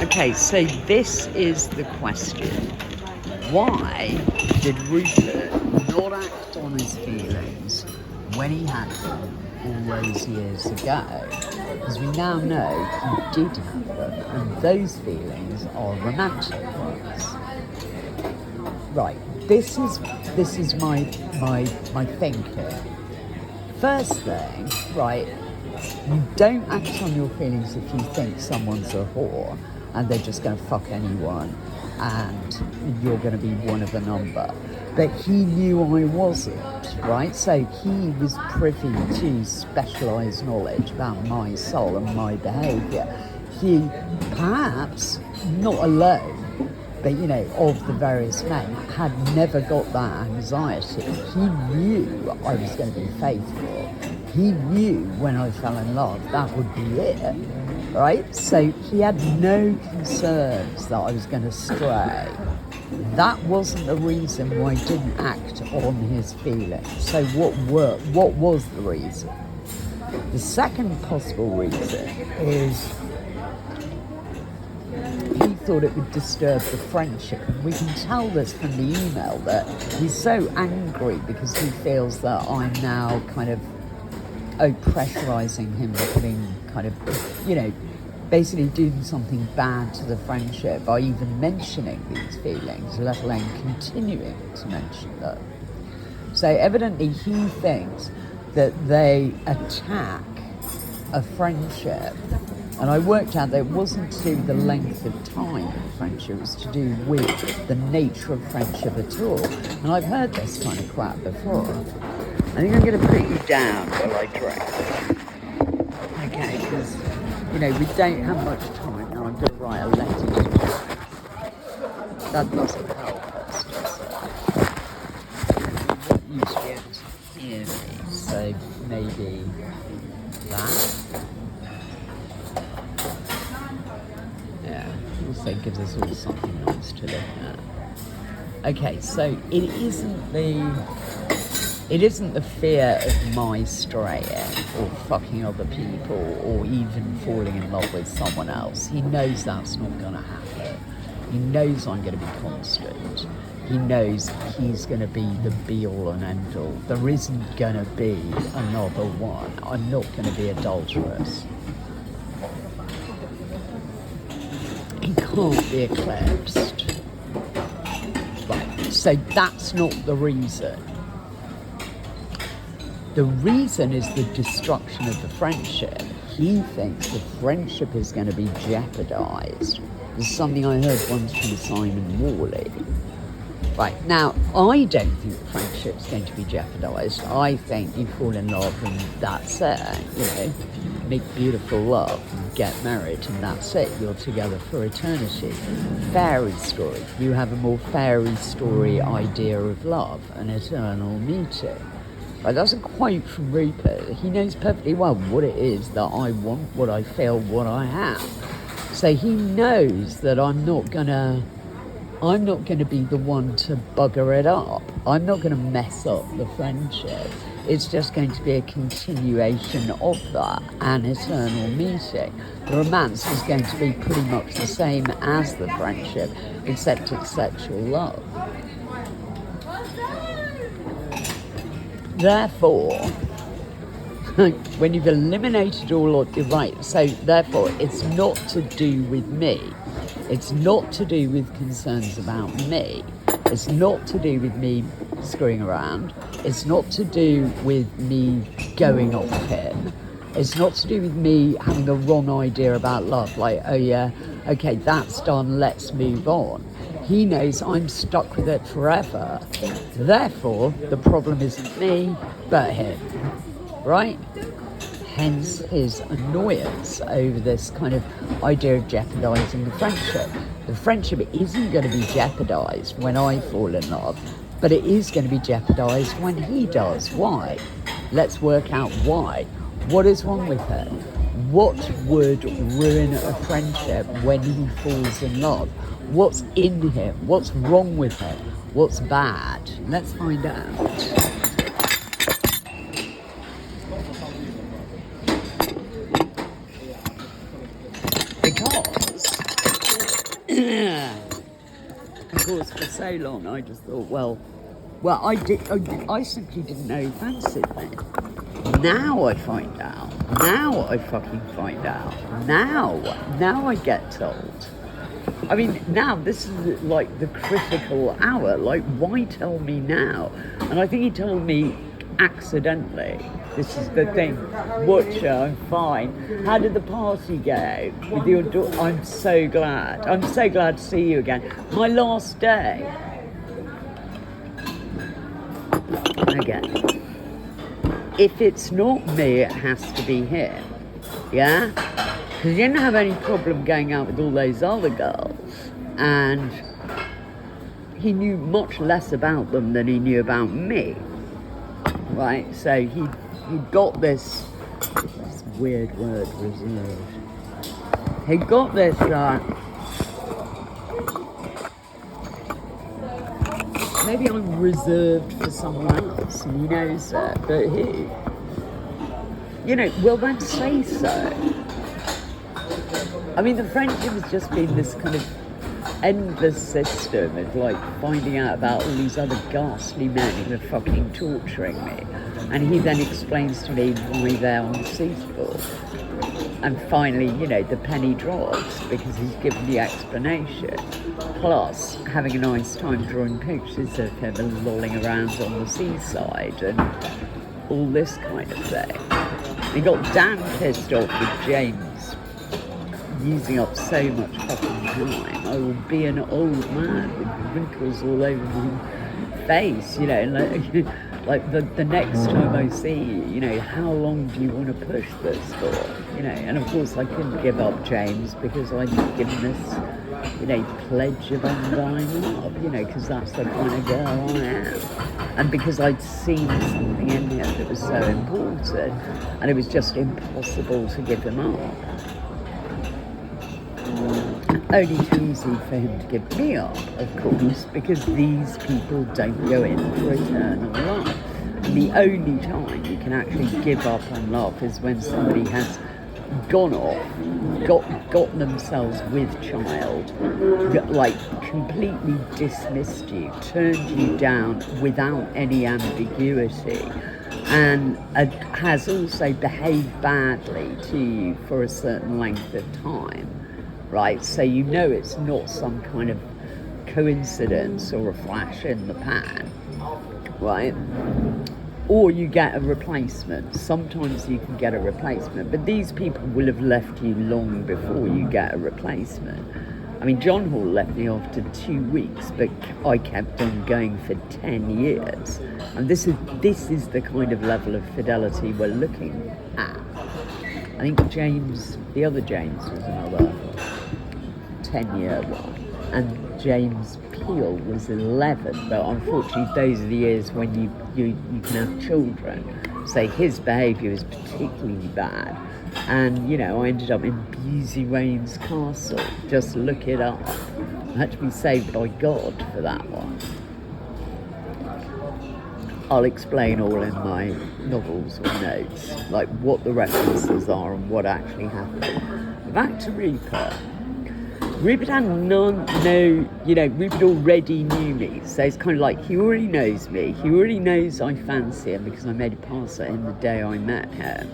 Okay, so this is the question. Why did Rupert not act on his feelings when he had them all those years ago? Because we now know he did have them, and those feelings are romantic ones. Right, this is my thinking. First thing, right, you don't act on your feelings if you think someone's a whore and they're just going to fuck anyone and you're going to be one of a number. But he knew I wasn't, right? So he was privy to specialised knowledge about my soul and my behaviour. He, perhaps, not alone, but of the various men, had never got that anxiety. He knew I was going to be faithful. He knew when I fell in love, that would be it, right? So he had no concerns that I was going to stray. That wasn't the reason why I didn't act on his feelings. So what was the reason? The second possible reason is he thought it would disturb the friendship. And we can tell this from the email that he's so angry because he feels that I'm now kind of pressurising him, putting kind of, basically doing something bad to the friendship by even mentioning these feelings, let alone continuing to mention them. So evidently he thinks that they attack a friendship. And I worked out that it wasn't to do with the length of time of friendship, it was to do with the nature of friendship at all. And I've heard this kind of crap before. I think I'm going to put you down while I drink. Okay, because, we don't have much time now. I'm going to write a letter to you. That doesn't help us, does it? You should be able to hear me, so maybe that. Also gives us all something nice to look at. Okay, so it isn't the fear of my straying or fucking other people or even falling in love with someone else. He knows that's not going to happen. He knows I'm going to be constant. He knows he's going to be the be-all and end-all. There isn't going to be another one. I'm not going to be adulterous. He can't be eclipsed. Right, so that's not the reason. The reason is the destruction of the friendship. He thinks the friendship is going to be jeopardised. This is something I heard once from Simon Worley. Right, now, I don't think the friendship's going to be jeopardised. I think you fall in love and that's it, make beautiful love and get married and that's it. You're together for eternity. Fairy story. You have a more fairy story idea of love, an eternal meeting. Right, that's a quote from Rupert. He knows perfectly well what it is that I want, what I feel, what I am. So he knows that I'm not gonna be the one to bugger it up. I'm not gonna mess up the friendship. It's just going to be a continuation of that, an eternal meeting. The romance is going to be pretty much the same as the friendship, except it's sexual love. Therefore, when you've eliminated all of, you're right, so therefore it's not to do with me. It's not to do with concerns about me. It's not to do with me screwing around. It's not to do with me going off him. It's not to do with me having a wrong idea about love, like, oh yeah, okay, that's done, let's move on. He knows I'm stuck with it forever. Therefore, the problem isn't me, but him, right? Hence his annoyance over this kind of idea of jeopardising the friendship. The friendship isn't going to be jeopardised when I fall in love, but it is going to be jeopardised when he does. Why? Let's work out why. What is wrong with it? What would ruin a friendship when he falls in love? What's in him? What's wrong with him? What's bad? Let's find out. Because Of course, for so long I just thought, well, I simply didn't know he fancied me. Now I find out. Now I fucking find out. Now I get told. I mean, now this is like the critical hour. Like, why tell me now? And I think he told me accidentally. This is the thing. Butcher, I'm fine. How did the party go with your daughter? I'm so glad. I'm so glad to see you again. My last day. Again. If it's not me, it has to be him. Yeah? Because he didn't have any problem going out with all those other girls. And he knew much less about them than he knew about me. Right? So he got this weird word, reserved. He got this, maybe I'm reserved for someone else, and he knows that, but who? You know, will that say so? I mean, the friendship has just been this kind of endless system of like finding out about all these other ghastly men who are fucking torturing me. And he then explains to me why they're on the seafloor. And finally, you know, the penny drops because he's given the explanation. Plus, having a nice time drawing pictures of him and lolling around on the seaside and all this kind of thing. He got damn pissed off with James using up so much fucking time. I will be an old man with wrinkles all over my face, you know, like the next time I see you, you know, how long do you want to push this for? You know, and of course I couldn't give up James because I'd given this, you know, pledge of undying love, you know, because that's the kind of girl I am. And because I'd seen something in him that was so important, and it was just impossible to give him up. Only too easy for him to give me up, of course, because these people don't go in for eternal love. And the only time you can actually give up on love is when somebody has gone off, got themselves with child, like completely dismissed you, turned you down without any ambiguity, and has also behaved badly to you for a certain length of time. Right, so you know it's not some kind of coincidence or a flash in the pan, right? Or you get a replacement. Sometimes you can get a replacement, but these people will have left you long before you get a replacement. I mean, John Hall left me after 2 weeks, but I kept on going for 10 years. And this is the kind of level of fidelity we're looking at. I think James, the other James, was another 10-year one, and James Peel was 11, but unfortunately those are the years when you can have children. So his behaviour was particularly bad, and you know, I ended up in Busey Wane's castle. Just look it up. I had to be saved by God for that one. I'll explain all in my novels or notes, like what the references are and what actually happened. Back to Rupert. Rupert had Rupert already knew me, so it's kind of like he already knows me. He already knows I fancy him because I made a pass at him the day I met him.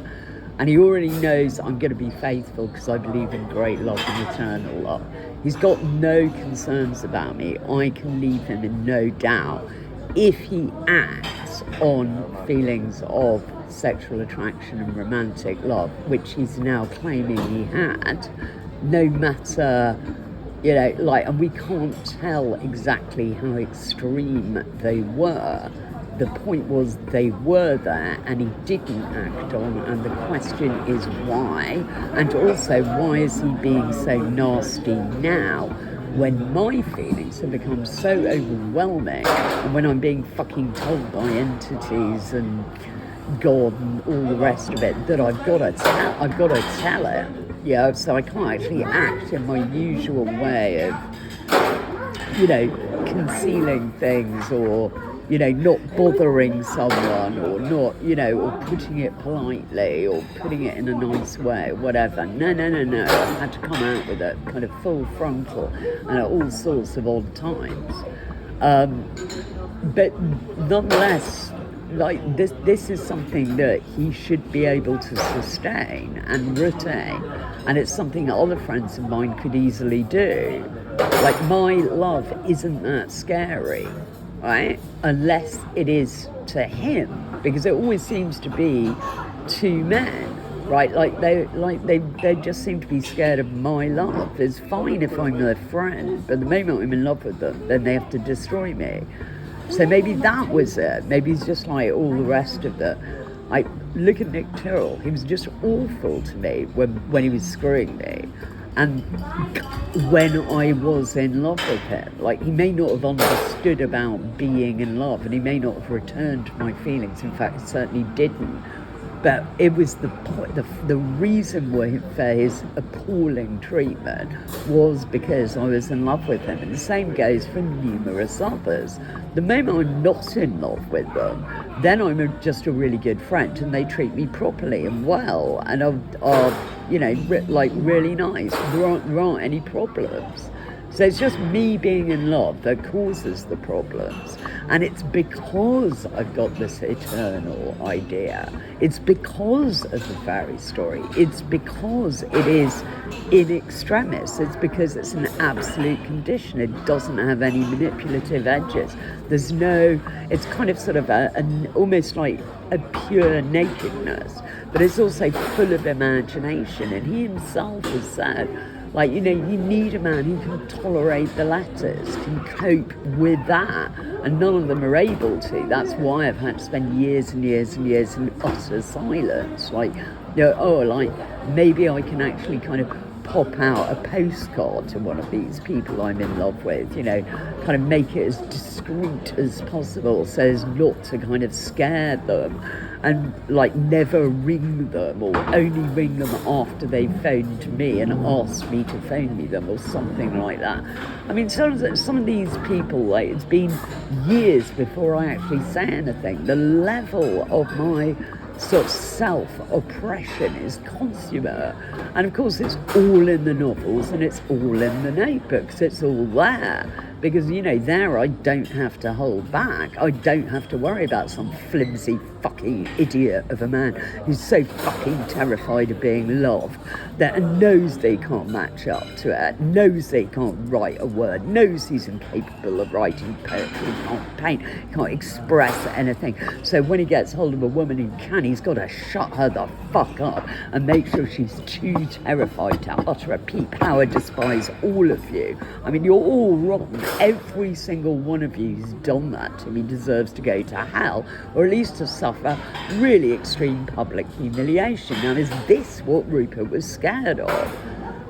And he already knows I'm going to be faithful because I believe in great love and eternal love. He's got no concerns about me. I can leave him in no doubt if he acts on feelings of sexual attraction and romantic love, which he's now claiming he had. No matter, you know, like, and we can't tell exactly how extreme they were. The point was they were there and he didn't act on, and the question is why, and also why is he being so nasty now when my feelings have become so overwhelming, and when I'm being fucking told by entities and God and all the rest of it that I've got to tell him. Yeah, so I can't actually act in my usual way of, you know, concealing things or not bothering someone, or not, or putting it politely, or putting it in a nice way, whatever. No. I had to come out with it kind of full frontal and at all sorts of odd times. But nonetheless, like this is something that he should be able to sustain and retain, and it's something that other friends of mine could easily do. Like, my love isn't that scary, right? Unless it is to him, because it always seems to be two men, right? They just seem to be scared of my love. It's fine if I'm their friend, but the moment I'm in love with them, then they have to destroy me. So maybe that was it. Maybe he's just like all the rest of the... Like, look at Nick Tyrrell. He was just awful to me when he was screwing me. And when I was in love with him, like, he may not have understood about being in love, and he may not have returned my feelings. In fact, he certainly didn't. But it was the reason for his appalling treatment was because I was in love with him. And the same goes for numerous others. The moment I'm not in love with them, then I'm just a really good friend, and they treat me properly and well, and are really nice. There aren't any problems. So it's just me being in love that causes the problems. And it's because I've got this eternal idea. It's because of the fairy story. It's because it is in extremis. It's because it's an absolute condition. It doesn't have any manipulative edges. There's no, it's kind of sort of almost like a pure nakedness. But it's also full of imagination. And he himself has said, like, you need a man who can tolerate the letters, can cope with that, and none of them are able to. That's why I've had to spend years and years and years in utter silence. Like, maybe I can actually kind of pop out a postcard to one of these people I'm in love with, kind of make it as discreet as possible so as not to kind of scare them, and like never ring them, or only ring them after they've phoned me and asked me to phone me them, or something like that. I mean, some of these people, like, it's been years before I actually say anything. The level of my sort of self-oppression is consummate, and of course it's all in the novels and it's all in the notebooks. It's all there because there I don't have to hold back. I don't have to worry about some flimsy fucking idiot of a man who's so fucking terrified of being loved that knows they can't match up to it, knows they can't write a word, knows he's incapable of writing poetry, can't paint, can't express anything. So when he gets hold of a woman who can, he's got to shut her the fuck up and make sure she's too terrified to utter a peep. How I despise all of you. I mean, you're all wrong. Every single one of you who's done that to me deserves to go to hell, or at least to suffer really extreme public humiliation. Now, is this what Rupert was scared of?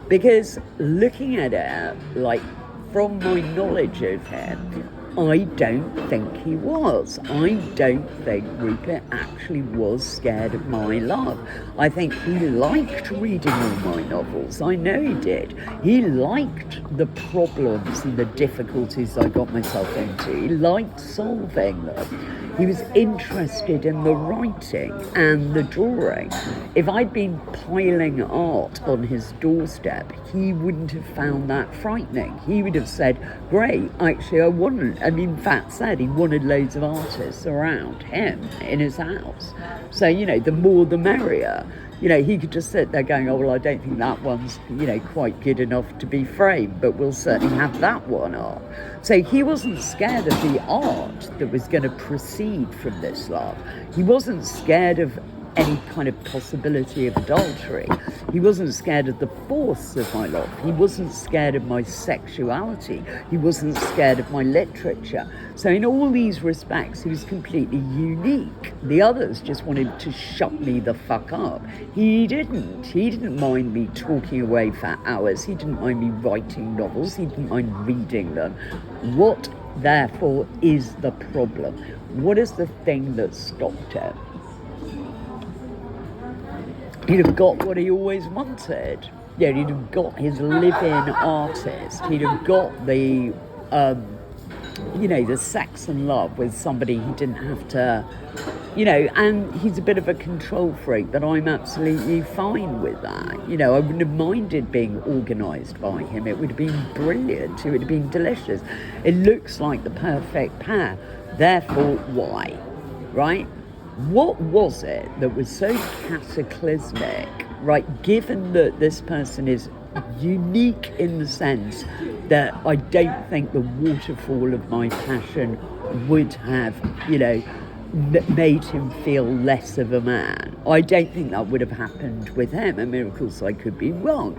Because looking at it, like, from my knowledge of him, I don't think he was. I don't think Rupert actually was scared of my love. I think he liked reading all my novels. I know he did. He liked the problems and the difficulties I got myself into. He liked solving them. He was interested in the writing and the drawing. If I'd been piling art on his doorstep, he wouldn't have found that frightening. He would have said, great, actually I wouldn't. And in fact said he wanted loads of artists around him in his house. So, the more the merrier. He could just sit there going, oh, well, I don't think that one's, quite good enough to be framed, but we'll certainly have that one up. So he wasn't scared of the art that was going to proceed from this love. He wasn't scared of any kind of possibility of adultery. He wasn't scared of the force of my love. He wasn't scared of my sexuality. He wasn't scared of my literature. So in all these respects, he was completely unique. The others just wanted to shut me the fuck up. He didn't. He didn't mind me talking away for hours. He didn't mind me writing novels. He didn't mind reading them. What, therefore, is the problem? What is the thing that stopped him? He'd have got what he always wanted. Yeah, he'd have got his live-in artist. He'd have got the the sex and love with somebody he didn't have to, and he's a bit of a control freak, but I'm absolutely fine with that. I wouldn't have minded being organised by him. It would have been brilliant. It would have been delicious. It looks like the perfect pair. Therefore, why? Right? What was it that was so cataclysmic, right, given that this person is unique in the sense that I don't think the waterfall of my passion would have, made him feel less of a man. I don't think that would have happened with him. I mean, of course, I could be wrong.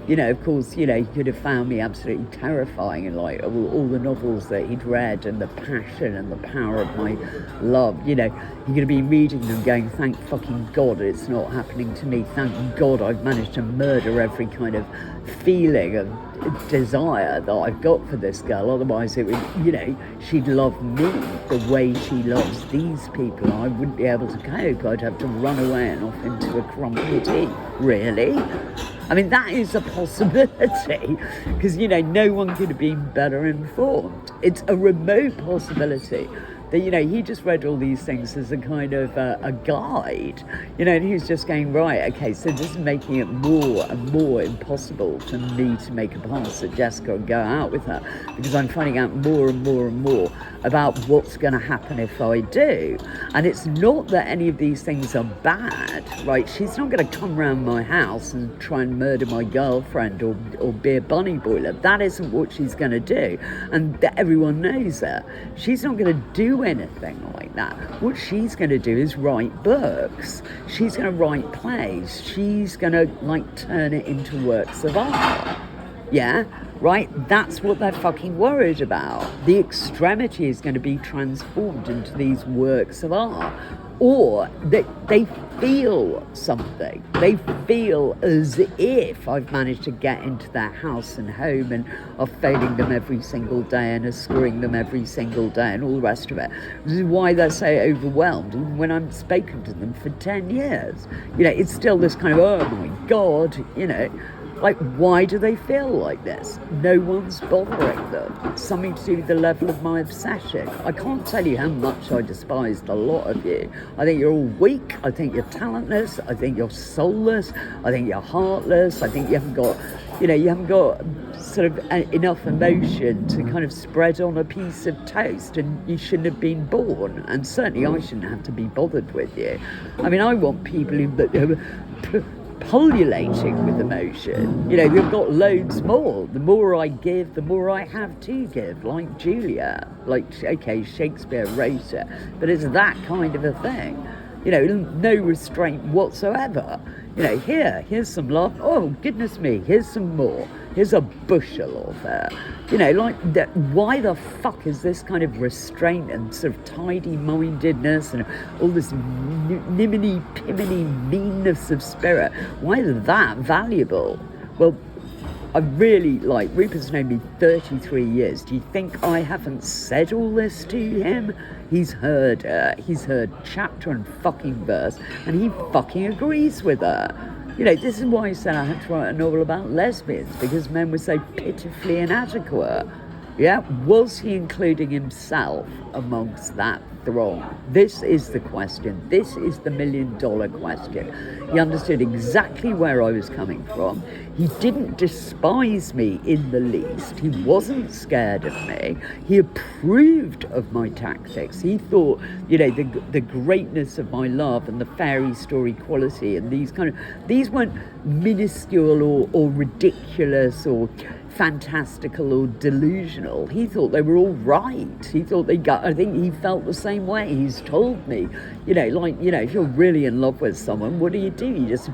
Of course, he could have found me absolutely terrifying and like all the novels that he'd read and the passion and the power of my love, he could have been reading them going, thank fucking God it's not happening to me. Thank God I've managed to murder every kind of feeling of desire that I've got for this girl. Otherwise it would, she'd love me the way she loves these people. I wouldn't be able to cope. I'd have to run away and off into a crumpet tea. Really? I mean, that is a possibility because, no one could have been better informed. It's a remote possibility that, he just read all these things as a kind of a guide, and he was just going, right, okay, so this is making it more and more impossible for me to make a pass at Jessica and go out with her because I'm finding out more and more and more about what's going to happen if I do. And it's not that any of these things are bad, right? She's not going to come round my house and try and murder my girlfriend or be a bunny boiler. That isn't what she's going to do. And everyone knows that. She's not going to do anything like that. What she's going to do is write books. She's going to write plays. She's going to, turn it into works of art. Yeah, right? That's what they're fucking worried about. The extremity is going to be transformed into these works of art. Or they feel something. They feel as if I've managed to get into their house and home and are failing them every single day and are screwing them every single day and all the rest of it. This is why they're so overwhelmed. Even when I've spoken to them for 10 years, it's still this kind of, oh my God, why do they feel like this? No one's bothering them. Something to do with the level of my obsession. I can't tell you how much I despised a lot of you. I think you're all weak. I think you're talentless. I think you're soulless. I think you're heartless. I think you haven't got sort of enough emotion to kind of spread on a piece of toast, and you shouldn't have been born. And certainly I shouldn't have to be bothered with you. I mean, I want people who pullulating with emotion. You've got loads more. The more I give, the more I have to give. Like Julia. Okay, Shakespeare wrote it, but it's that kind of a thing. No restraint whatsoever. Here's some love. Oh, goodness me, here's some more. Here's a bushel of it. Why the fuck is this kind of restraint and sort of tidy-mindedness and all this niminy-piminy meanness of spirit? Why is that valuable? Well, I really Rupert's known me 33 years. Do you think I haven't said all this to him? He's heard her. He's heard chapter and fucking verse, and he fucking agrees with her. This is why he said I had to write a novel about lesbians, because men were so pitifully inadequate. Yeah, was he including himself amongst that throng? This is the question. This is the $1 million question. He understood exactly where I was coming from. He didn't despise me in the least. He wasn't scared of me. He approved of my tactics. He thought, the greatness of my love and the fairy story quality and these weren't minuscule or ridiculous or fantastical or delusional. He thought they were all right. He thought I think he felt the same way. He's told me, if you're really in love with someone, what do? You just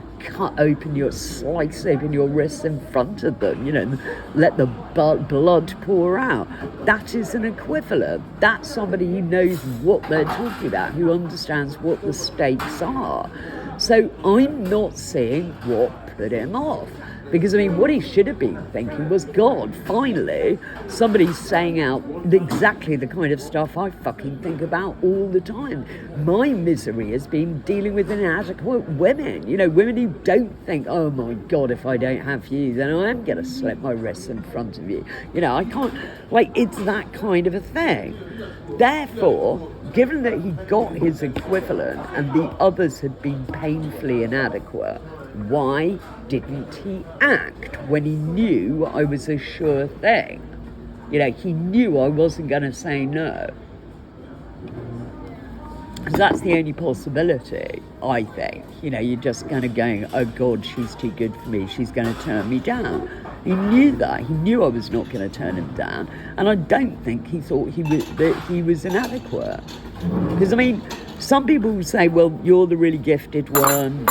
slice open your wrists in front of them, and let the blood pour out. That is an equivalent. That's somebody who knows what they're talking about, who understands what the stakes are. So I'm not seeing what put him off. Because, I mean, what he should have been thinking was, God, finally, somebody's saying out exactly the kind of stuff I fucking think about all the time. My misery has been dealing with inadequate women. You know, women who don't think, oh my God, if I don't have you, then I am going to slip my wrists in front of you. You know, I can't, like, it's that kind of a thing. Therefore, given that he got his equivalent and the others had been painfully inadequate, why didn't he act when he knew I was a sure thing? You know, he knew I wasn't going to say no. That's the only possibility, I think. You know, you're just kind of going, oh God, she's too good for me, she's going to turn me down. He knew that. He knew I was not going to turn him down. And I don't think he thought that he was inadequate. Because, I mean, some people will say, well, you're the really gifted one,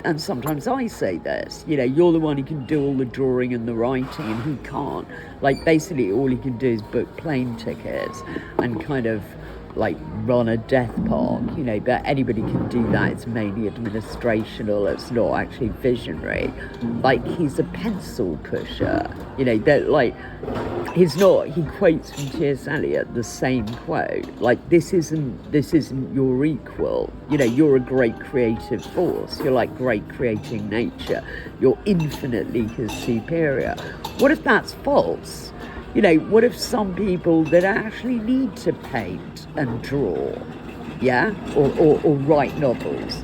and sometimes I say this, you know, you're the one who can do all the drawing and the writing, and he can't. Like, basically, all he can do is book plane tickets and kind of, like, run a death park, you know, but anybody can do that. It's mainly administrational, it's not actually visionary. Like, he's a pencil pusher, you know, that, like, he's not, he quotes from T.S. Eliot the same quote, like, this isn't your equal, you know, you're a great creative force, you're like great creating nature, you're infinitely his superior. What if that's false? You know, what if some people that actually need to paint and draw, yeah, or write novels,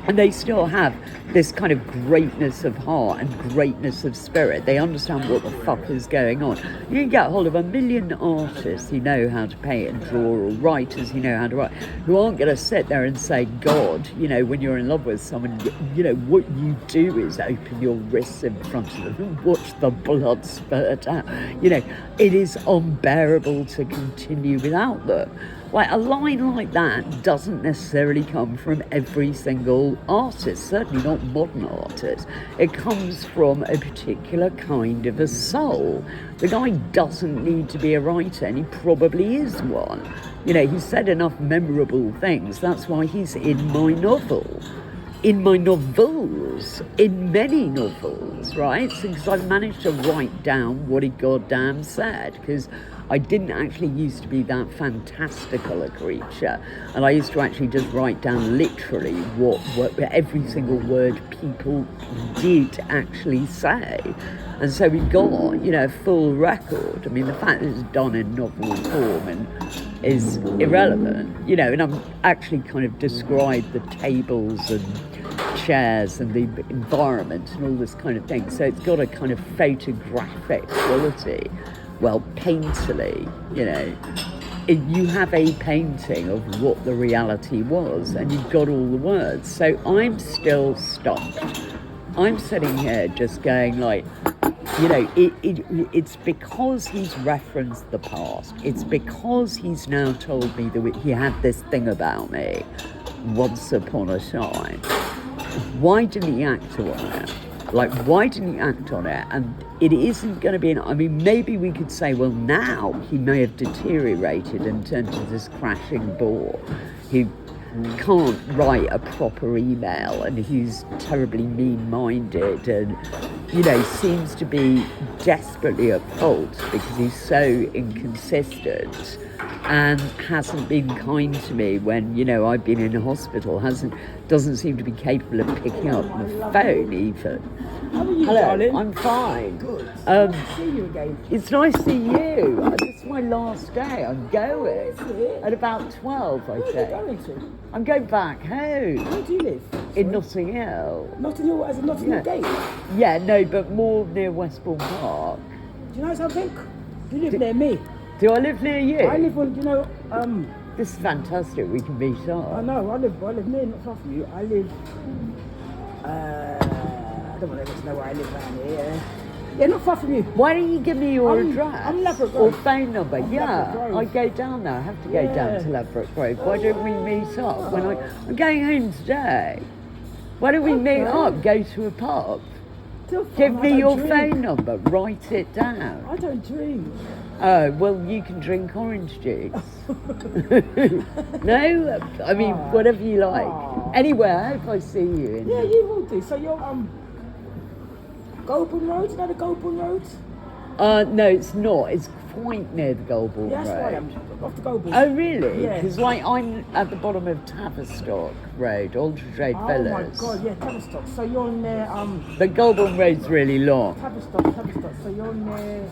and they still have this kind of greatness of heart and greatness of spirit. They understand what the fuck is going on. You can get hold of 1 million artists who know how to paint and draw, or writers who know how to write, who aren't going to sit there and say, God, you know, when you're in love with someone, you know, what you do is open your wrists in front of them and watch the blood spurt out. You know, it is unbearable to continue without them. Like, a line like that doesn't necessarily come from every single artist, certainly not modern artists. It comes from a particular kind of a soul. The guy doesn't need to be a writer, and he probably is one. You know, he said enough memorable things, that's why he's in my novel. In my novels, in many novels, right? Because I've managed to write down what he goddamn said, because I didn't actually used to be that fantastical a creature, and I used to actually just write down literally what every single word people did actually say. And so we got, you know, a full record. I mean, the fact that it's done in novel form and is irrelevant, you know, and I'm actually kind of described the tables and chairs and the environment and all this kind of thing. So it's got a kind of photographic quality. Well, painterly, you know, you have a painting of what the reality was, and you've got all the words. So I'm still stumped. I'm sitting here just going like, you know, it's because he's referenced the past. It's because he's now told me that he had this thing about me once upon a time. Why didn't he act on it? Like, why didn't he act on it? And it isn't going to be, I mean, maybe we could say, well, now he may have deteriorated and turned to this crashing bore who can't write a proper email and who's terribly mean-minded and, you know, seems to be desperately at fault because he's so inconsistent and hasn't been kind to me when, you know, I've been in hospital, doesn't seem to be capable of picking up the phone even. How are you, Hello, darling? I'm fine. Good. See you again. It's nice to see you. This is my last day. I'm going. At about 12, I Where are you think. going to? I'm going back home. Where do you live? In Notting Hill. Notting Hill, as in Notting Hill Gate? Yeah, no, but more near Westbourne Park. Do you know something? You live near me. Do I live near you? I live on, you know, This is fantastic. We can meet I up. know, I live near, not far from you. I live, I don't want to know where I live around here. Yeah, not far from you. Why don't you give me your I'm address? Laverick or Grove. phone number? I'm Yeah, Laverick Grove. I go down there. I have to go Yeah. down to Laverick Grove. Why don't we meet up? I'm going home today. Why don't we meet up? Go to a pub. Still fun, Give I me don't your drink. phone number. Write it down. I don't drink. Oh, well, you can drink orange juice. No? I mean, whatever you like. Aw. Anyway, I hope I see you. Yeah, you will do. So you're, Goulburn Road, you know the Goulburn Road? No, it's not. It's quite near the Goulburn Yeah, that's Road. where I am. Off the Goulburn. Oh, really? Yeah. Because, like, I'm at the bottom of Tavistock Road, Aldridge Road Oh Villas. my God, yeah, Tavistock. So you're on there, The Goulburn Road's really long. Tavistock. So you're on there,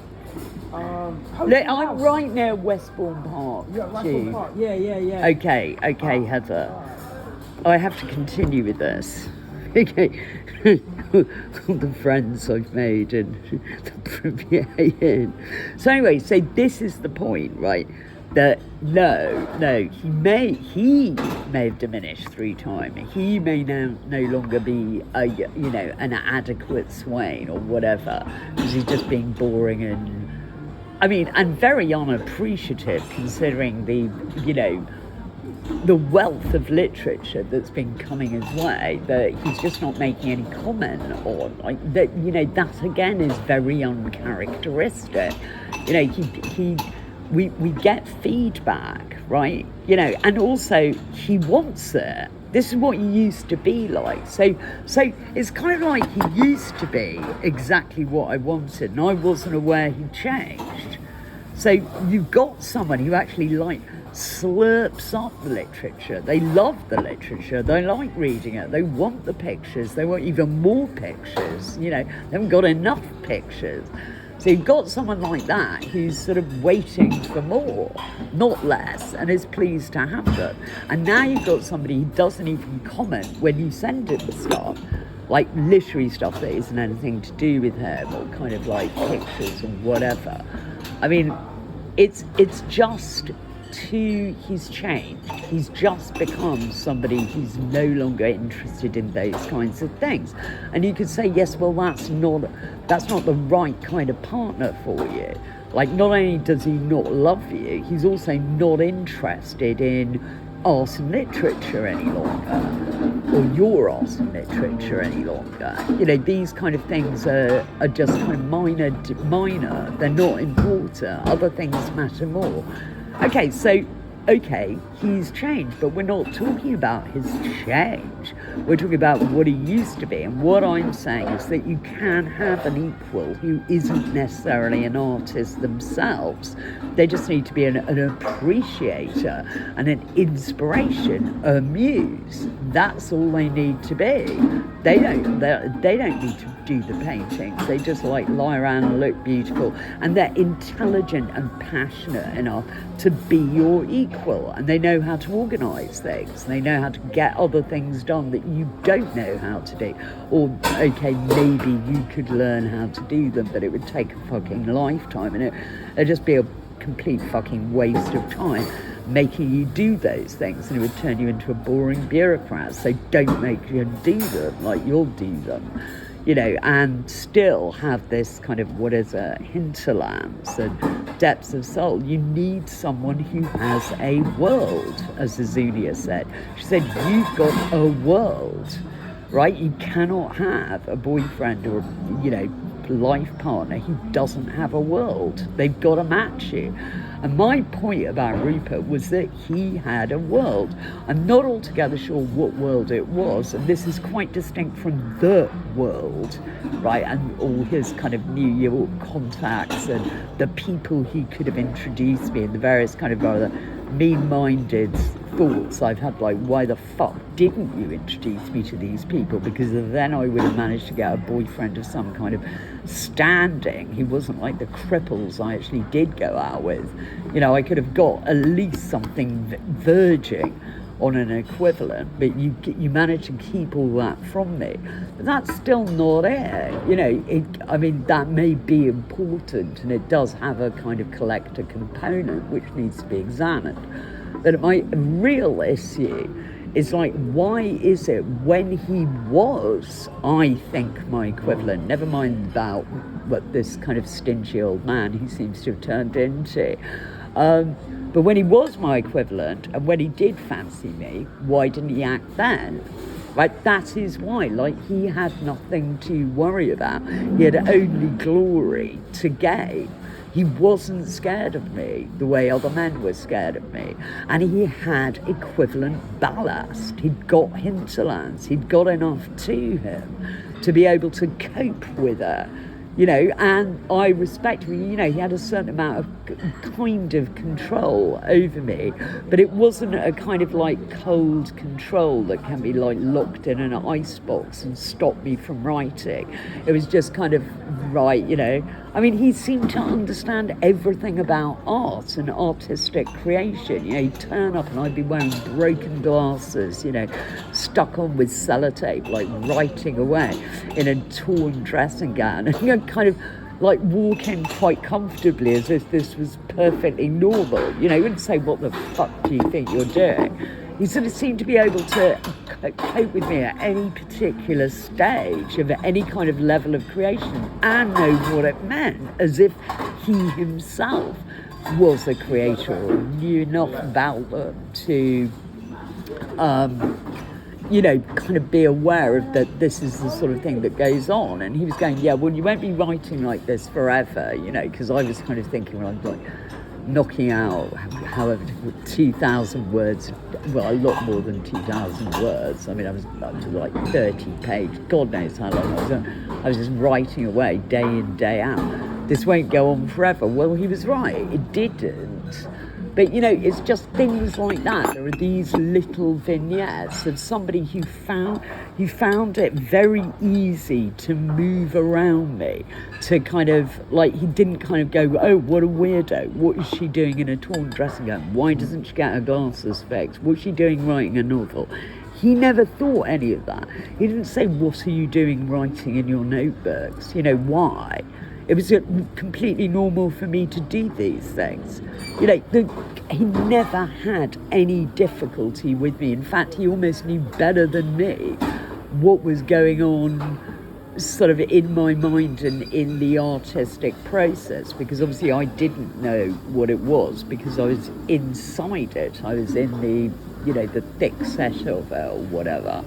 Look, I'm right near Westbourne Park. Yeah, right too. Park. Yeah. Okay, Heather. I have to continue with this. Okay. All the friends I've made and the Premier Inn. So anyway, so this is the point, right? That no, he may have diminished through time. He may now no longer be an adequate swain or whatever, because he's just being boring and very unappreciative, considering the wealth of literature that's been coming his way, that he's just not making any comment on. Like that, that again is very uncharacteristic. We get feedback, right? And also he wants it. This is what he used to be like. So it's kind of like he used to be exactly what I wanted, and I wasn't aware he changed. So you've got someone who actually slurps up the literature. They love the literature. They like reading it. They want the pictures. They want even more pictures. They haven't got enough pictures. So you've got someone like that who's sort of waiting for more, not less, and is pleased to have them. And now you've got somebody who doesn't even comment when you send him stuff, like literary stuff that isn't anything to do with him, or kind of like pictures or whatever. I mean, it's just he's changed. He's just become somebody who's no longer interested in those kinds of things. And you could say, yes, well, that's not the right kind of partner for you. Like, not only does he not love you, he's also not interested in art and literature any longer, or your art and literature any longer. These kind of things are just kind of minor. They're not important. Other things matter more. Okay, he's changed, but we're not talking about his change. We're talking about what he used to be. And what I'm saying is that you can have an equal who isn't necessarily an artist themselves. They just need to be an appreciator and an inspiration, a muse. That's all they need to be. They don't need to do the paintings. They just lie around and look beautiful, and they're intelligent and passionate enough to be your equal, and they know how to organise things. They know how to get other things done that you don't know how to do. Or maybe you could learn how to do them, but it would take a fucking lifetime, and it'd just be a complete fucking waste of time making you do those things, and it would turn you into a boring bureaucrat. So don't make you do them like you'll do them. And still have this kind of, hinterlands and depths of soul. You need someone who has a world, as Azulia said. She said, you've got a world, right? You cannot have a boyfriend or, life partner who doesn't have a world. They've got to match you. And my point about Rupert was that he had a world. I'm not altogether sure what world it was, and this is quite distinct from the world, right? And all his kind of New York contacts and the people he could have introduced me, and the various kind of other mean-minded thoughts I've had, like, why the fuck didn't you introduce me to these people? Because then I would have managed to get a boyfriend of some kind of standing. He wasn't like the cripples I actually did go out with. I could have got at least something verging on an equivalent, but you managed to keep all that from me. But that's still not it. That may be important, and it does have a kind of collector component which needs to be examined. But my real issue is, why is it when he was, I think, my equivalent, never mind about what this kind of stingy old man he seems to have turned into, but when he was my equivalent, and when he did fancy me, why didn't he act then? Right, that is why. He had nothing to worry about. He had only glory to gain. He wasn't scared of me the way other men were scared of me. And he had equivalent ballast. He'd got hinterlands. He'd got enough to him to be able to cope with her. And I respect him. He had a certain amount of kind of control over me, but it wasn't a kind of like cold control that can be like locked in an icebox and stop me from writing. It was just kind of right, he seemed to understand everything about art and artistic creation. He'd turn up and I'd be wearing broken glasses, stuck on with sellotape, like writing away in a torn dressing gown, and kind of like walk in quite comfortably as if this was perfectly normal. He wouldn't say, "What the fuck do you think you're doing?" He sort of seemed to be able to cope with me at any particular stage of any kind of level of creation and know what it meant, as if he himself was a creator or knew enough about them to kind of be aware of that this is the sort of thing that goes on. And he was going, yeah, well, you won't be writing like this forever, because I was kind of thinking, well, I'm like knocking out however 2,000 words, well, a lot more than 2,000 words. I mean, I was up to like 30 pages, God knows how long I was just writing away day in, day out. This won't go on forever. Well, he was right, it didn't. But, it's just things like that. There are these little vignettes of somebody who found it very easy to move around me, to kind of, like, he didn't kind of go, oh, what a weirdo. What is she doing in a torn dressing gown? Why doesn't she get her glasses fixed? What's she doing writing a novel? He never thought any of that. He didn't say, what are you doing writing in your notebooks? Why? It was completely normal for me to do these things. He never had any difficulty with me. In fact, he almost knew better than me what was going on sort of in my mind and in the artistic process, because obviously I didn't know what it was because I was inside it. I was in the thick set of it or whatever.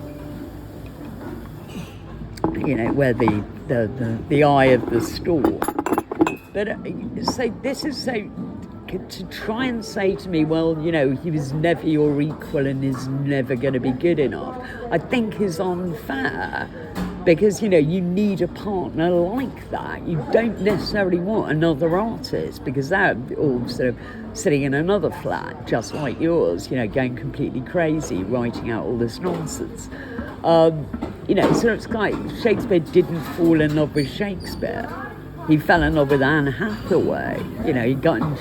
Where the eye of the storm. But so this is so to try and say to me, well, he was never your equal and is never going to be good enough, I think is unfair, because you need a partner like that. You don't necessarily want another artist, because they're all sort of sitting in another flat just like yours, going completely crazy, writing out all this nonsense. So it's like Shakespeare didn't fall in love with Shakespeare. He fell in love with Anne Hathaway.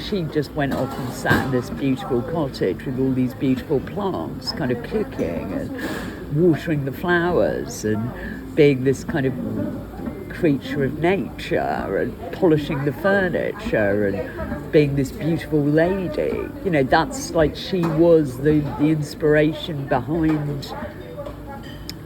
She just went off and sat in this beautiful cottage with all these beautiful plants, kind of cooking and watering the flowers and being this kind of creature of nature and polishing the furniture and being this beautiful lady. That's like she was the inspiration behind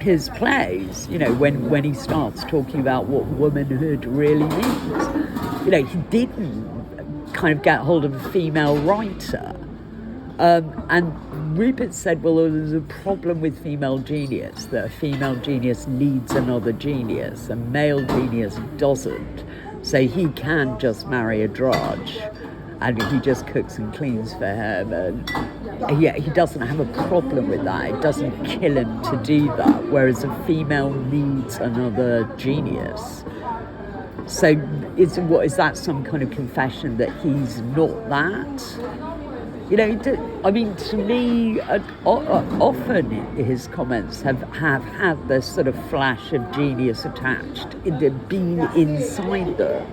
his plays, when he starts talking about what womanhood really means. He didn't kind of get hold of a female writer. And Rupert said, well, there's a problem with female genius, that a female genius needs another genius, a male genius doesn't. So he can just marry a drudge and he just cooks and cleans for him, and he doesn't have a problem with that. It doesn't kill him to do that, whereas a female needs another genius. So is that some kind of confession that he's not that? To me, often his comments have had this sort of flash of genius attached, being inside them,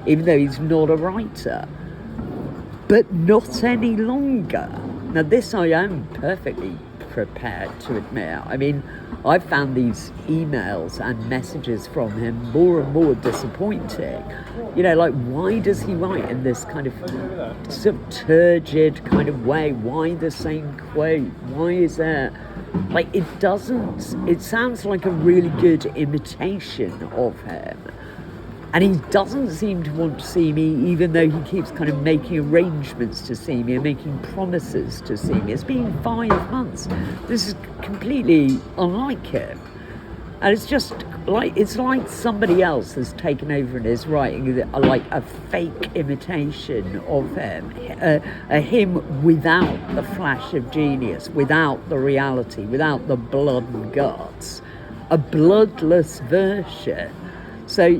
even though he's not a writer. But not any longer. Now, this I am perfectly prepared to admit. I found these emails and messages from him more and more disappointing. Why does he write in this kind of sort of turgid kind of way? Why the same quote? Why is there... it sounds like a really good imitation of him. And he doesn't seem to want to see me, even though he keeps kind of making arrangements to see me and making promises to see me. It's been 5 months. This is completely unlike him. And it's just it's like somebody else has taken over and is writing like a fake imitation of him, a him without the flash of genius, without the reality, without the blood and guts, a bloodless version. So,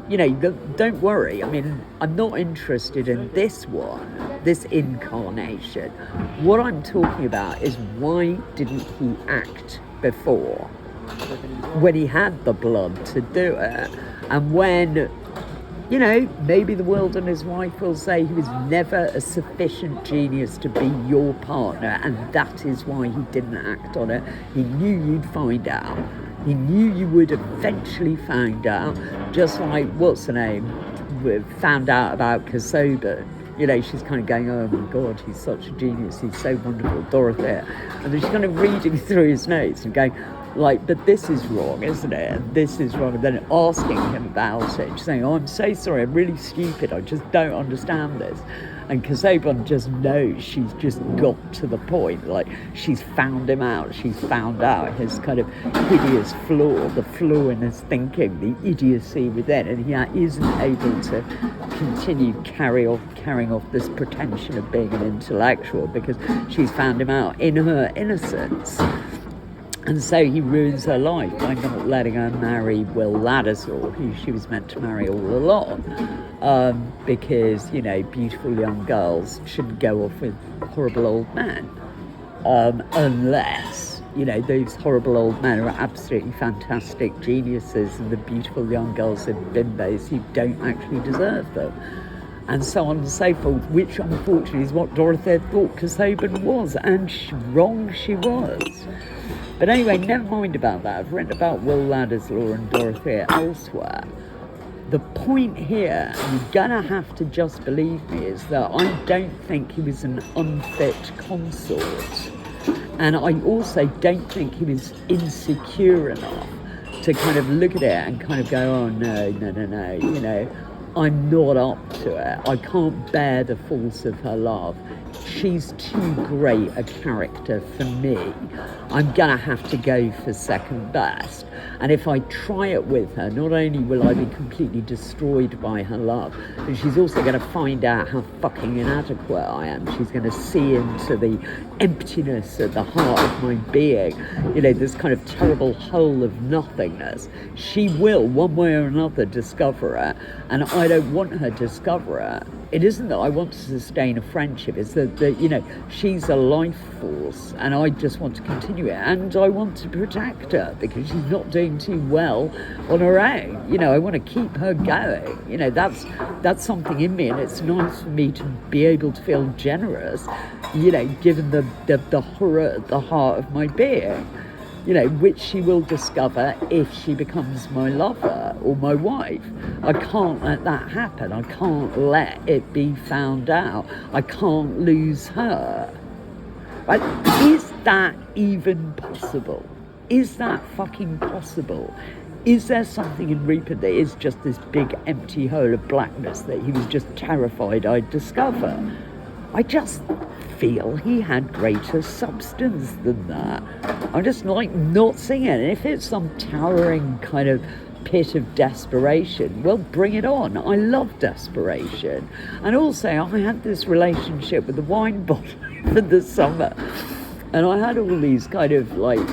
don't worry. I mean, I'm not interested in this one, this incarnation. What I'm talking about is, why didn't he act before, when he had the blood to do it? And when, maybe the world and his wife will say he was never a sufficient genius to be your partner, and that is why he didn't act on it. He knew you'd find out. He knew you would eventually find out, just like, what's her name, found out about Kosoba. She's kind of going, oh my God, he's such a genius, he's so wonderful, Dorothea. And then she's kind of reading through his notes and going, but this is wrong, isn't it? And this is wrong. And then asking him about it, saying, oh, I'm so sorry, I'm really stupid, I just don't understand this. And Casaubon just knows she's just got to the point, she's found him out, she's found out his kind of hideous flaw, the flaw in his thinking, the idiocy within, and he isn't able to continue carrying off this pretension of being an intellectual, because she's found him out in her innocence. And so he ruins her life by not letting her marry Will Ladisor, who she was meant to marry all along. Because, beautiful young girls shouldn't go off with horrible old men. Unless, those horrible old men are absolutely fantastic geniuses, and the beautiful young girls are bimbos who don't actually deserve them. And so on and so forth, which unfortunately is what Dorothea thought Casaubon was, and wrong she was. But anyway, never mind about that. I've written about Will Ladisor and Dorothea elsewhere. The point here, and you're gonna have to just believe me, is that I don't think he was an unfit consort. And I also don't think he was insecure enough to kind of look at it and kind of go, oh no, I'm not up to it. I can't bear the force of her love. She's too great a character for me. I'm gonna have to go for second best. And if I try it with her, not only will I be completely destroyed by her love, but she's also gonna find out how fucking inadequate I am. She's gonna see into the emptiness at the heart of my being, this kind of terrible hole of nothingness. She will, one way or another, discover it, and I don't want her to discover it. It isn't that I want to sustain a friendship, it's that she's a life force, and I just want to continue it, and I want to protect her because she's not doing too well on her own. I want to keep her going. That's something in me, and it's nice for me to be able to feel generous, given the horror at the heart of my being. Which she will discover if she becomes my lover or my wife. I can't let that happen. I can't let it be found out. I can't lose her. Right? Is that even possible? Is that fucking possible? Is there something in Rupert that is just this big empty hole of blackness that he was just terrified I'd discover? I just feel he had greater substance than that. I'm just not seeing it. And if it's some towering kind of pit of desperation, well, bring it on. I love desperation. And also, I had this relationship with the wine bottle for the summer, and I had all these kind of the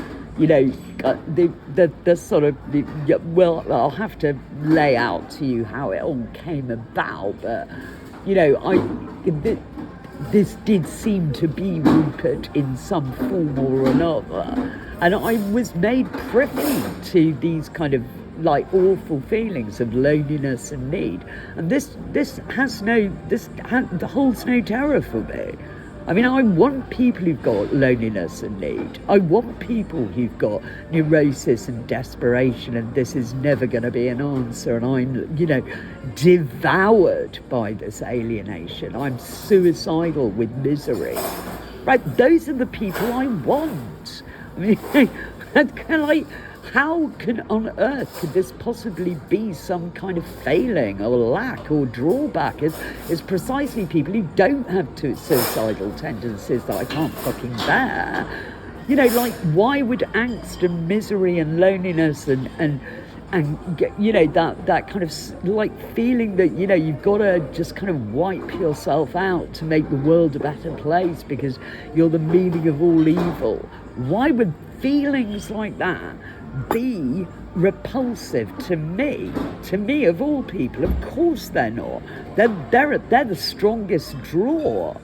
sort of, I'll have to lay out to you how it all came about, but this did seem to be Rupert in some form or another, and I was made privy to these kind of awful feelings of loneliness and need, and this holds no terror for me. I mean, I want people who've got loneliness and need. I want people who've got neurosis and desperation, and this is never going to be an answer, and I'm, devoured by this alienation. I'm suicidal with misery. Right? Those are the people I want. I mean, how on earth could this possibly be some kind of failing or lack or drawback? It's precisely people who don't have suicidal tendencies that I can't fucking bear. Why would angst and misery and loneliness and and you know, that kind of like feeling that, you know, you've got to just kind of wipe yourself out to make the world a better place because you're the meaning of all evil. Why would feelings like that be repulsive to me of all people? Of course they're not. They're the strongest draw.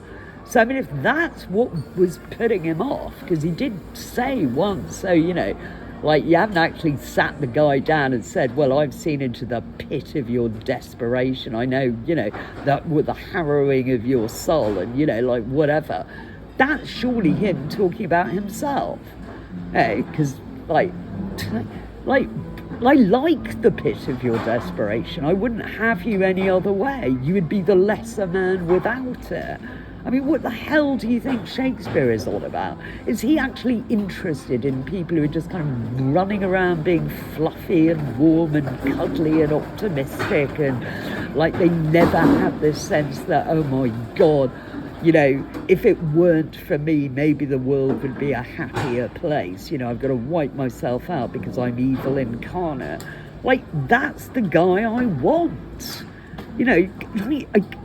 So I mean, if that's what was putting him off, because he did say once, so you know, like, you haven't actually sat the guy down and said, well, I've seen into the pit of your desperation, I know, you know, that with the harrowing of your soul, and you know, like, whatever. That's surely him talking about himself, because like the pit of your desperation. I wouldn't have you any other way. You would be the lesser man without it. I mean, what the hell do you think Shakespeare is all about? Is he actually interested in people who are just kind of running around being fluffy and warm and cuddly and optimistic, and like they never have this sense that, oh my God, you know, if it weren't for me, maybe the world would be a happier place. You know, I've got to wipe myself out because I'm evil incarnate. Like, that's the guy I want. You know,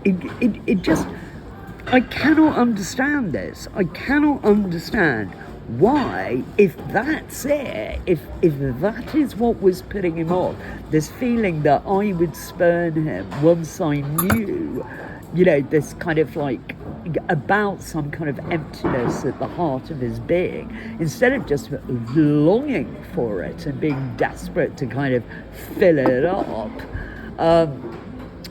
it just... I cannot understand this. I cannot understand why, if that's it, if that is what was putting him off, this feeling that I would spurn him once I knew, you know, this kind of like about some kind of emptiness at the heart of his being, instead of just longing for it and being desperate to kind of fill it up,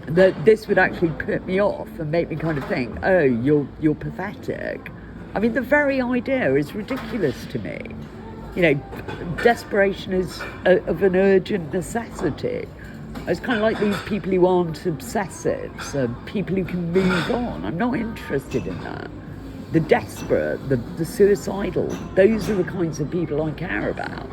that this would actually put me off and make me kind of think, oh, you're pathetic. I mean, the very idea is ridiculous to me. You know, desperation is of an urgent necessity. It's kind of like these people who aren't obsessives, people who can move on. I'm not interested in that. The desperate, the suicidal, those are the kinds of people I care about.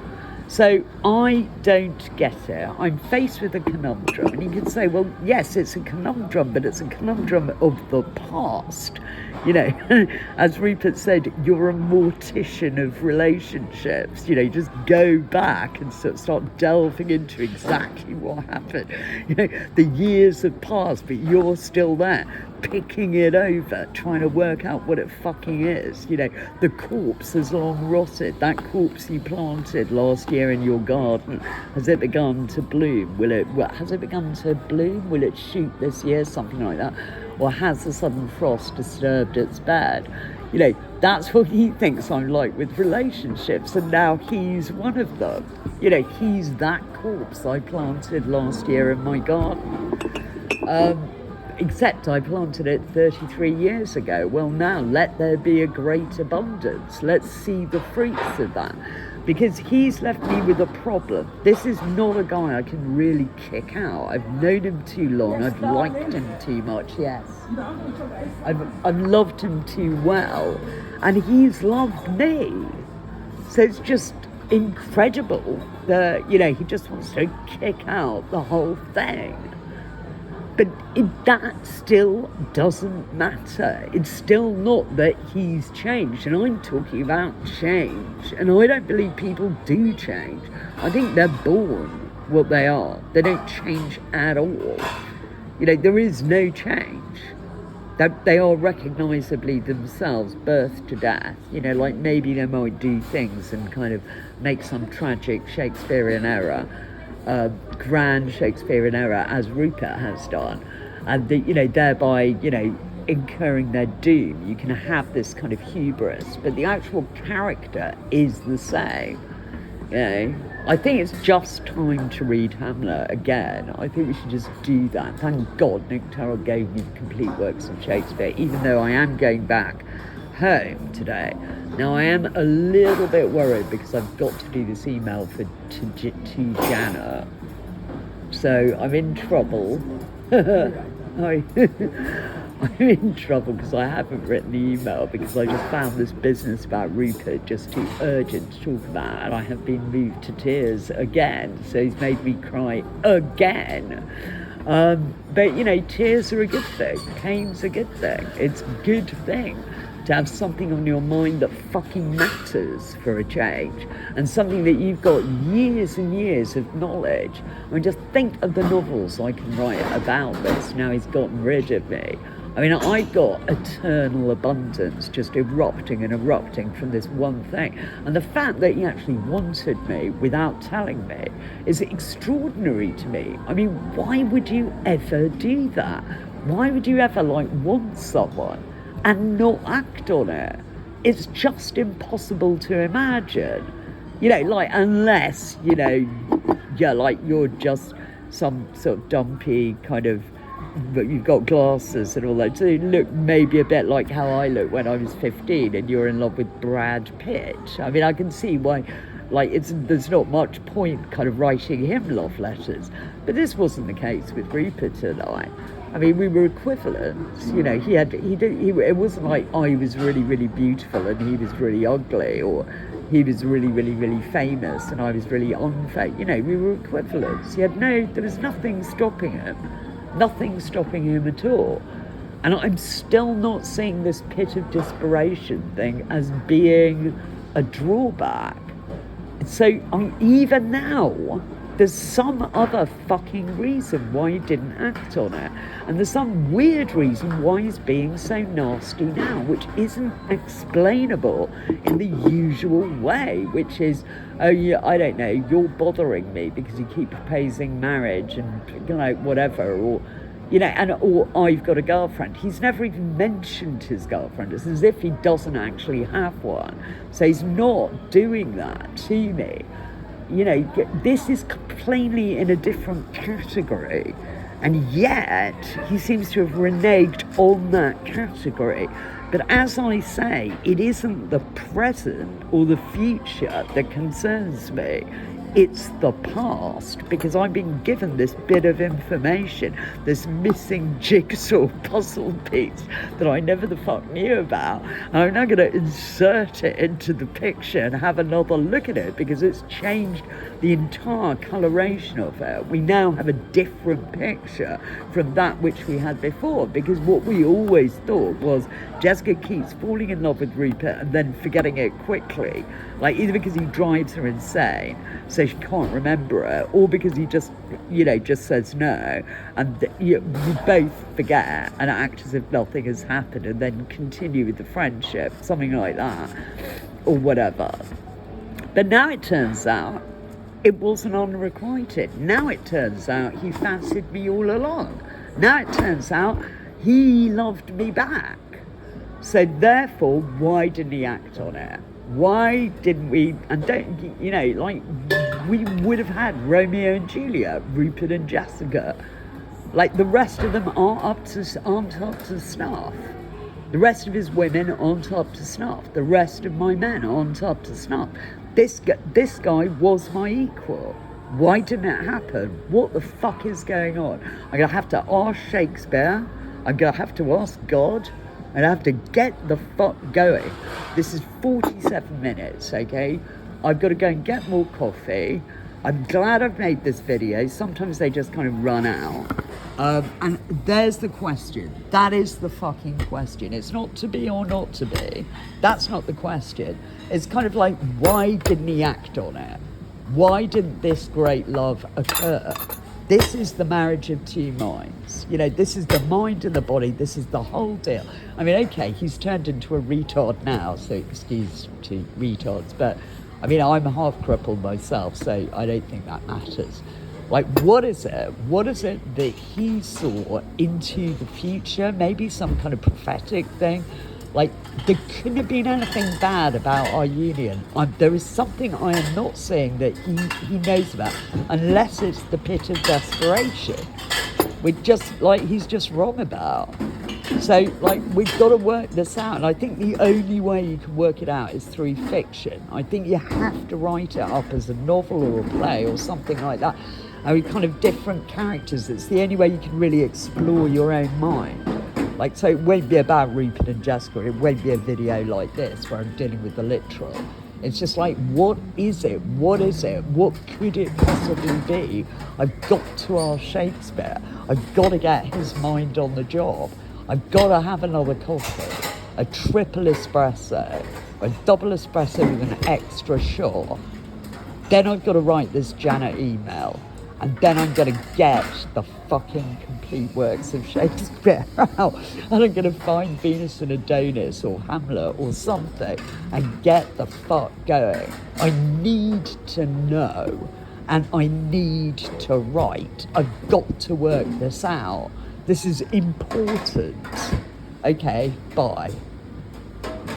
So I don't get it. I'm faced with a conundrum, and you can say, well, yes, it's a conundrum, but it's a conundrum of the past. You know, as Rupert said, you're a mortician of relationships. You know, you just go back and start delving into exactly what happened. You know, the years have passed, but you're still there, picking it over, trying to work out what it fucking is. You know, the corpse has long rotted. That corpse you planted last year in your garden, has it begun to bloom? Has it begun to bloom? Will it shoot this year? Something like that. Or has the sudden frost disturbed its bed? You know, that's what he thinks I'm like with relationships, and now he's one of them. You know, he's that corpse I planted last year in my garden. Except I planted it 33 years ago. Well, now let there be a great abundance. Let's see the fruits of that. Because he's left me with a problem. This is not a guy I can really kick out. I've known him too long. I've liked him too much, yes. I've loved him too well. And he's loved me. So it's just incredible that, you know, he just wants to kick out the whole thing. But that still doesn't matter. It's still not that he's changed. And I'm talking about change. And I don't believe people do change. I think they're born what they are. They don't change at all. You know, there is no change. They are recognisably themselves, birth to death. You know, like maybe they might do things and kind of make some tragic Shakespearean error. Grand Shakespearean error, as Rupert has done, and you know, thereby, you know, incurring their doom. You can have this kind of hubris, but the actual character is the same. You know, I think it's just time to read Hamlet again. I think we should just do that. Thank God Nick Terrell gave me the complete works of Shakespeare, even though I am going back home today. Now, I am a little bit worried because I've got to do this email to Janet. So I'm in trouble. I'm in trouble because I haven't written the email because I just found this business about Rupert just too urgent to talk about, and I have been moved to tears again. So he's made me cry again. But, you know, tears are a good thing. Pain's a good thing. It's a good thing. to have something on your mind that fucking matters for a change, and something that you've got years and years of knowledge. I mean, just think of the novels I can write about this now he's gotten rid of me. I mean, I got eternal abundance just erupting and erupting from this one thing. And the fact that he actually wanted me without telling me is extraordinary to me. I mean, why would you ever do that? Why would you ever, like, want someone and not act on it? It's just impossible to imagine. You know, like, unless, you know, yeah, like, you're just some sort of dumpy kind of, but you've got glasses and all that, so you look maybe a bit like how I looked when I was 15 and you're in love with Brad Pitt. I mean, I can see why, like, there's not much point kind of writing him love letters, but this wasn't the case with Rupert and I mean, we were equivalents, you know. It wasn't like I was really, really beautiful and he was really ugly, or he was really, really, really famous and I was really unfamous. You know, we were equivalents. There was nothing stopping him. Nothing stopping him at all. And I'm still not seeing this pit of desperation thing as being a drawback. So even now, there's some other fucking reason why he didn't act on it. And there's some weird reason why he's being so nasty now, which isn't explainable in the usual way, which is, oh yeah, I don't know, you're bothering me because you keep proposing marriage and, you know, whatever, or, you know, or I've got a girlfriend. He's never even mentioned his girlfriend. It's as if he doesn't actually have one. So he's not doing that to me. You know, this is plainly in a different category, and yet he seems to have reneged on that category. But as I say, it isn't the present or the future that concerns me. It's the past, because I've been given this bit of information, this missing jigsaw puzzle piece that I never the fuck knew about. And I'm now going to insert it into the picture and have another look at it, because it's changed the entire coloration of it. We now have a different picture from that which we had before, because what we always thought was Jessica keeps falling in love with Rupert and then forgetting it quickly, like either because he drives her insane so she can't remember it, or because he just, you know, just says no, and we both forget and act as if nothing has happened and then continue with the friendship, something like that, or whatever. But now it turns out it wasn't unrequited. Now it turns out he fancied me all along. Now it turns out he loved me back. So therefore, why didn't he act on it? Why didn't we, and don't, you know, like, we would have had Romeo and Juliet, Rupert and Jessica. Like, the rest of them aren't up to snuff. The rest of his women aren't up to snuff. The rest of my men aren't up to snuff. This guy was my equal. Why didn't it happen? What the fuck is going on? I'm going to have to ask Shakespeare. I'm going to have to ask God. And I have to get the fuck going. This is 47 minutes, okay? I've got to go and get more coffee. I'm glad I've made this video. Sometimes they just kind of run out. And there's the question. That is the fucking question. It's not to be or not to be. That's not the question. It's kind of like, why didn't he act on it? Why didn't this great love occur? This is the marriage of two minds. You know, this is the mind and the body. This is the whole deal. I mean, okay, he's turned into a retard now, so excuse to retards, but I mean, I'm half crippled myself, so I don't think that matters. Like, what is it? What is it that he saw into the future? Maybe some kind of prophetic thing. Like, there couldn't have been anything bad about our union. There is something I am not seeing that he knows about, unless it's the pit of desperation, which just, like, he's just wrong about. So, like, we've got to work this out. And I think the only way you can work it out is through fiction. I think you have to write it up as a novel or a play or something like that. I mean, kind of different characters. It's the only way you can really explore your own mind. Like, so it won't be about Rupert and Jessica. It won't be a video like this where I'm dealing with the literal. It's just like, what is it? What is it? What could it possibly be? I've got to ask Shakespeare. I've got to get his mind on the job. I've got to have another coffee. a triple espresso, a double espresso with an extra shot. Then I've got to write this Janet email, and then I'm going to get the fucking complete works of Shakespeare out, and I'm going to find Venus and Adonis or Hamlet or something and get the fuck going. I need to know, and I need to write. I've got to work this out. This is important. Okay, bye.